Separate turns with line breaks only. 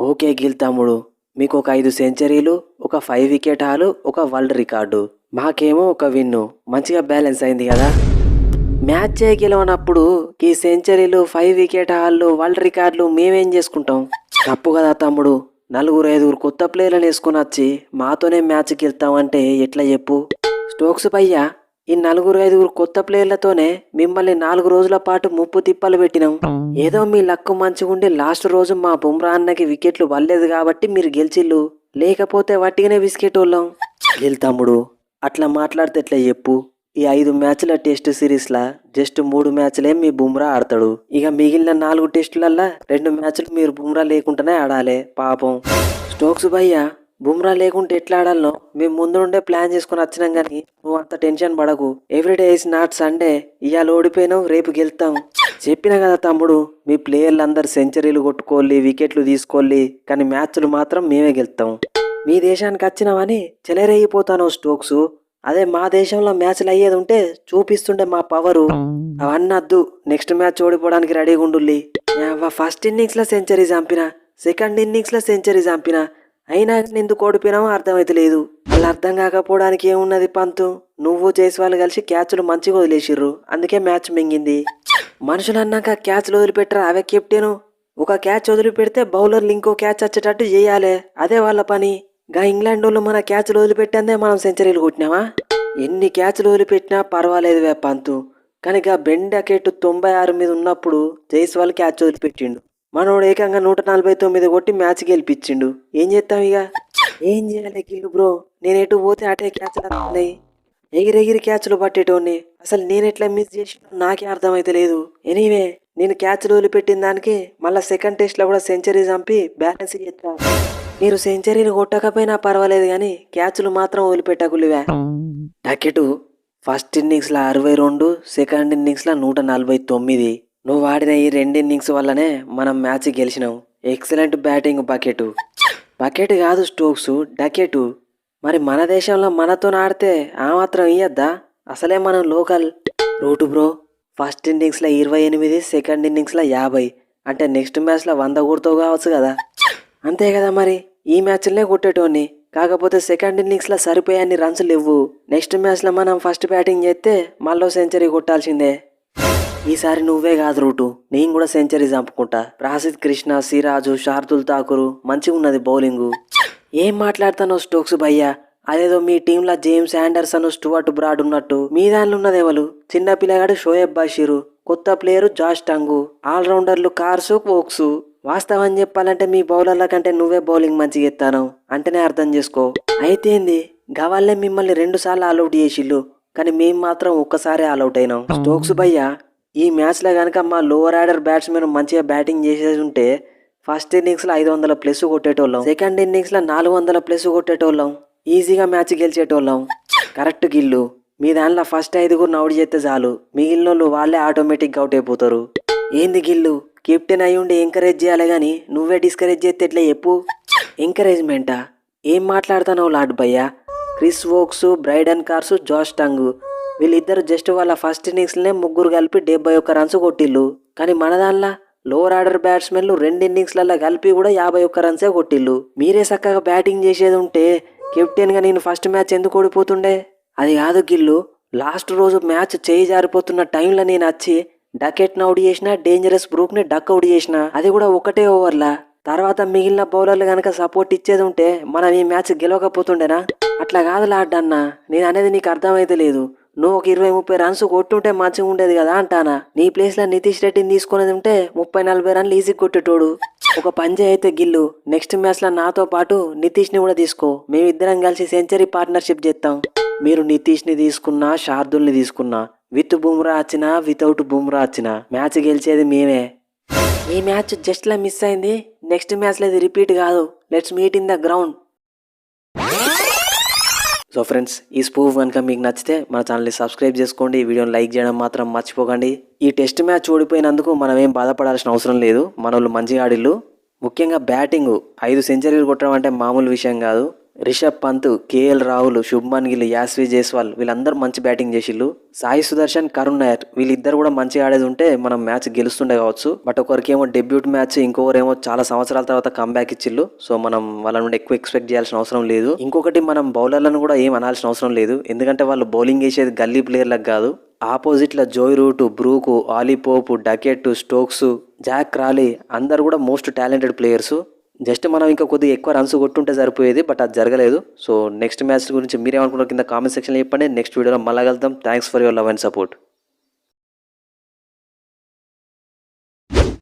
Okay Gill తమ్ముడు, మీకు ఒక 5 సెంచరీలు, ఒక 5 వికెట్ హాలు, ఒక వరల్డ్ రికార్డు. మాకేమో ఒక విన్ను. మంచిగా బ్యాలెన్స్ అయింది కదా. మ్యాచ్ గెలవనప్పుడు ఈ సెంచరీలు, 5 వికెట్ హాల్లు, వరల్డ్ రికార్డులు మేమేం చేసుకుంటాం? తప్పు కదా తమ్ముడు. నలుగురు ఐదుగురు కొత్త ప్లేయర్లను వేసుకుని వచ్చి మాతోనే మ్యాచ్ గెలుతామంటే ఎట్లా చెప్పు? స్టోక్స్ భయ్యా, ఈ నలుగురు ఐదుగురు కొత్త ప్లేయర్లతోనే మిమ్మల్ని 4 రోజుల పాటు ముప్పు తిప్పలు పెట్టినాం. ఏదో మీ లక్కు మంచిగుండి లాస్ట్ రోజు మా బుమ్రా అన్నకి వికెట్లు వల్లేదు కాబట్టి మీరు గెలిచిల్లు, లేకపోతే వట్టిగానే విసికేటోళ్ళం. తమ్ముడు, అట్లా మాట్లాడితే ఎట్లా చెప్పు? ఈ 5 మ్యాచ్ల టెస్ట్ సిరీస్లా జస్ట్ 3 మ్యాచ్లే మీ బుమ్రా ఆడతాడు. ఇక మిగిలిన 4 టెస్టులల్లా 2 మ్యాచ్లు మీరు బుమ్రా లేకుండానే ఆడాలి పాపం. స్టోక్స్ భయ్యా, బుమ్రా లేకుంటే ఎట్లా ఆడాలనో మేము ముందు నుండే ప్లాన్ చేసుకుని వచ్చినాం కానీ నువ్వు అంత టెన్షన్ పడకు. Everyday is not Sunday. ఇవాళ ఓడిపోయినావు, రేపు గెలుతాం. చెప్పినా కదా తమ్ముడు, మీ ప్లేయర్లు అందరు సెంచరీలు కొట్టుకోవాలి, వికెట్లు తీసుకోవాలి, కానీ మ్యాచ్లు మాత్రం మేమే గెలుతాం. మీ దేశానికి వచ్చినామని చెలరేగిపోతాను స్టోక్స్. అదే మా దేశంలో మ్యాచ్లు అయ్యేది ఉంటే చూపిస్తుండే మా పవరు. అవన్నీ వద్దు, నెక్స్ట్ మ్యాచ్ ఓడిపోవడానికి రెడీగా ఉండుల్లి. ఫస్ట్ ఇన్నింగ్స్లో సెంచరీ చంపిన, సెకండ్ ఇన్నింగ్స్లో సెంచరీ చంపిన, అయినా ఎందుకు ఓడిపోయినామో అర్థమైతలేదు. వాళ్ళు అర్థం కాకపోవడానికి ఏమున్నది పంతు, నువ్వు చేసి వాళ్ళు కలిసి క్యాచ్లు మంచిగా వదిలేసిర్రు, అందుకే మ్యాచ్ మింగింది. మనుషులు అన్నాక క్యాచ్లు వదిలిపెట్టరా? అవే కెప్టెను. ఒక క్యాచ్ వదిలిపెడితే బౌలర్లు ఇంకో క్యాచ్ వచ్చేటట్టు చేయాలి, అదే వాళ్ళ పని. గా ఇంగ్లాండ్ వాళ్ళు మన క్యాచ్లు వదిలిపెట్టందే మనం సెంచరీలు కొట్టినామా? ఎన్ని క్యాచ్లు వదిలిపెట్టినా పర్వాలేదు వే పంతు, కానీ గా బెండకెట్ 96 మీద ఉన్నప్పుడు జైస్వాల్ క్యాచ్ వదిలిపెట్టిండు. మనోడు ఏకంగా 149 కొట్టి మ్యాచ్ గెలిపించిండు. ఏం చేస్తాం ఇక? ఏం చేయాలి గిల్లు బ్రో? నేను ఎటు పోతే అటే క్యాచ్లు వస్తున్నాయి. ఎగిరెగిరి క్యాచ్లు పట్టేటోని అసలు నేను ఎట్లా మిస్ చేసినా నాకే అర్థమైతే లేదు. ఎనీవే, నేను క్యాచ్లు వదిలిపెట్టిన దానికి మళ్ళీ సెకండ్ టెస్ట్లో కూడా సెంచరీ చంపి బ్యాలెన్స్ చేస్తాను. మీరు సెంచరీలు కొట్టకపోయినా పర్వాలేదు కానీ క్యాచ్లు మాత్రం వదిలిపెట్టకులివే. డకెటు ఫస్ట్ ఇన్నింగ్స్లో 62, సెకండ్ ఇన్నింగ్స్లో 149. నువ్వు ఆడిన ఈ 2 ఇన్నింగ్స్ వల్లనే మనం మ్యాచ్ గెలిచినాం. Excellent batting bucket. బకెట్ కాదు స్టోక్స్, డకెటు. మరి మన దేశంలో మనతో ఆడితే ఆ మాత్రం ఇయ్యద్దా? అసలే మనం లోకల్. రూటు బ్రో, ఫస్ట్ ఇన్నింగ్స్లో 28, సెకండ్ ఇన్నింగ్స్లో 50, అంటే నెక్స్ట్ మ్యాచ్లో 100 కొడుతావు కావచ్చు కదా. అంతే కదా మరి, ఈ మ్యాచ్లనే కొట్టేటోని. కాకపోతే సెకండ్ ఇన్నింగ్స్లో సరిపోయాన్ని రన్స్ లేవు. నెక్స్ట్ మ్యాచ్లో మనం ఫస్ట్ బ్యాటింగ్ చేస్తే మళ్ళీ సెంచరీ కొట్టాల్సిందే. ఈసారి నువ్వే కాదు రూటు, నేను కూడా సెంచరీ చంపుకుంటా. రాసిద్ కృష్ణ, సిరాజు, శార్దుల్ ఠాకూర్ మంచిగా ఉన్నది బౌలింగు. ఏం మాట్లాడతానో స్టోక్స్ భయ్యా? అదేదో మీ టీంలో జేమ్స్ ఆండర్సన్, స్టువర్ట్ బ్రాడ్ ఉన్నట్టు మీ దానిలో ఉన్నదేవలు? చిన్న పిల్లగాడు షోయబ్ బషీరు, కొత్త ప్లేయరు జాష్ టంగు, ఆల్రౌండర్లు కార్సు, వోక్సు. వాస్తవం చెప్పాలంటే మీ బౌలర్ల కంటే నువ్వే బౌలింగ్ మంచిగా ఎత్తాను అంటేనే అర్థం చేసుకో. అయితేంది, గవాళ్ళే మిమ్మల్ని 2 సార్లు ఆల్అౌట్ చేసిళ్ళు, కానీ మేము మాత్రం ఒక్కసారి ఆల్అౌట్ అయినాం. స్టోక్స్ భయ్యా, ఈ మ్యాచ్లో కనుక మా లోవర్ ఆర్డర్ బ్యాట్స్మెన్ మంచిగా బ్యాటింగ్ చేసేది ఉంటే ఫస్ట్ ఇన్నింగ్స్లో 500+ కొట్టేటోళ్ళం, సెకండ్ ఇన్నింగ్స్లో 400+ కొట్టేటోళ్ళం, ఈజీగా మ్యాచ్ గెలిచేటోళ్ళం. కరెక్ట్ గిల్లు, మీ దానిలో ఫస్ట్ 5 అవుట్ చేస్తే చాలు, మిగిలిన వాళ్ళే ఆటోమేటిక్గా అవుట్ అయిపోతారు. ఏంది గిల్లు, కెప్టెన్ అయి ఉండి ఎంకరేజ్ చేయాలి కానీ నువ్వే డిస్కరేజ్ చేస్తే ఎట్లా చెప్పు? ఎంకరేజ్మెంటా? ఏం మాట్లాడుతున్నావు లాడ్ భయ్యా? Chris Woakes, Brydon cars, Josh tongue వీళ్ళిద్దరు జస్ట్ వాళ్ళ ఫస్ట్ ఇన్నింగ్స్లోనే ముగ్గురు కలిపి 71 రన్స్ కొట్టిళ్ళు. కానీ మన దానిలో లోవర్ ఆర్డర్ బ్యాట్స్మెన్లు 2 ఇన్నింగ్స్లలో కలిపి కూడా 51 రన్సే కొట్టిళ్ళు. మీరే చక్కగా బ్యాటింగ్ చేసేది ఉంటే కెప్టెన్గా నేను ఫస్ట్ మ్యాచ్ ఎందుకు ఓడిపోతుండే? అది కాదు గిల్లు, లాస్ట్ రోజు మ్యాచ్ చేయి జారిపోతున్న టైంలో నేను వచ్చి డకెట్ని అవుట్ చేసిన, డేంజరస్ బ్రూక్ని డక్ అవుట్ చేసిన, అది కూడా ఒకటే ఓవర్లా. తర్వాత మిగిలిన బౌలర్లు కనుక సపోర్ట్ ఇచ్చేది ఉంటే మనం ఈ మ్యాచ్ గెలవకపోతుండేనా? అట్లా కాదు లాడ్డన్నా, నేను అనేది నీకు అర్థమైతే లేదు. నువ్వు ఒక 20-30 రన్స్ కొట్టుంటే మంచిగా ఉండేది కదా అంటానా. నీ ప్లేస్లో నితీష్ రెడ్డిని తీసుకునేది ఉంటే 30-40 రన్లు ఈజీ కొట్టేటోడు. ఒక పంజే అయితే గిల్లు, నెక్స్ట్ మ్యాచ్లో నాతో పాటు నితీష్ని కూడా తీసుకో, మేమిద్దరం కలిసి సెంచరీ పార్ట్నర్షిప్ చేస్తాం. మీరు నితీష్ని తీసుకున్నా, శార్దుల్ని తీసుకున్నా, విత్ బుమ్రా వచ్చినా, వితౌట్ బుమ్రా వచ్చినా మ్యాచ్ గెలిచేది మేమే. ఈ మ్యాచ్ జస్ట్లా మిస్ అయింది, నెక్స్ట్ మ్యాచ్లో ఇది రిపీట్ కాదు. Let's meet in the ground. So friends, ఈ స్పూఫ్ కనుక మీకు నచ్చితే మన ఛానల్ని సబ్స్క్రైబ్ చేసుకోండి, ఈ వీడియోని లైక్ చేయడం మాత్రం మర్చిపోకండి. ఈ టెస్ట్ మ్యాచ్ ఓడిపోయినందుకు మనం ఏం బాధపడాల్సిన అవసరం లేదు, మన వాళ్ళు మంచిగా ఆడిళ్ళు. ముఖ్యంగా బ్యాటింగ్ 5 సెంచరీలు కొట్టడం అంటే మామూలు విషయం కాదు. రిషబ్ పంత్, కేఎల్ రాహుల్, శుభ్మన్ గిల్, యాస్వి జైస్వాల్ వీళ్ళందరూ మంచి బ్యాటింగ్ చేసిళ్ళు. సాయి సుదర్శన్, కరుణ్ నాయర్ వీళ్ళిద్దరు కూడా మంచిగా ఆడేది ఉంటే మనం మ్యాచ్ గెలుస్తుండే కావచ్చు. బట్ ఒకరికేమో డెబ్యూట్ మ్యాచ్, ఇంకొకరేమో చాలా సంవత్సరాల తర్వాత కంబ్యాక్ ఇచ్చిళ్ళు. సో మనం వాళ్ళ నుండి ఎక్కువ ఎక్స్పెక్ట్ చేయాల్సిన అవసరం లేదు. ఇంకొకటి మనం బౌలర్లను కూడా ఏం అనాల్సిన అవసరం లేదు, ఎందుకంటే వాళ్ళు బౌలింగ్ వేసేది గల్లీ ప్లేయర్లకు కాదు. ఆపోజిట్లో Joe Root, Brook, Ollie Pope, Duckett, Stokes, Zak Crawley అందరు కూడా మోస్ట్ టాలెంటెడ్ ప్లేయర్స్. జస్ట్ మనం ఇంకా కొద్దిగా ఎక్కువ రన్స్ కొట్టుంటే సరిపోయేది, బట్ అది జరగలేదు. సో నెక్స్ట్ మ్యాచ్ గురించి మీరేమనుకున్నారు కింద కామెంట్ సెక్షన్లో చెప్పండి. నెక్స్ట్ వీడియోలో మళ్ళా కలుద్దాం. Thanks for your love and support.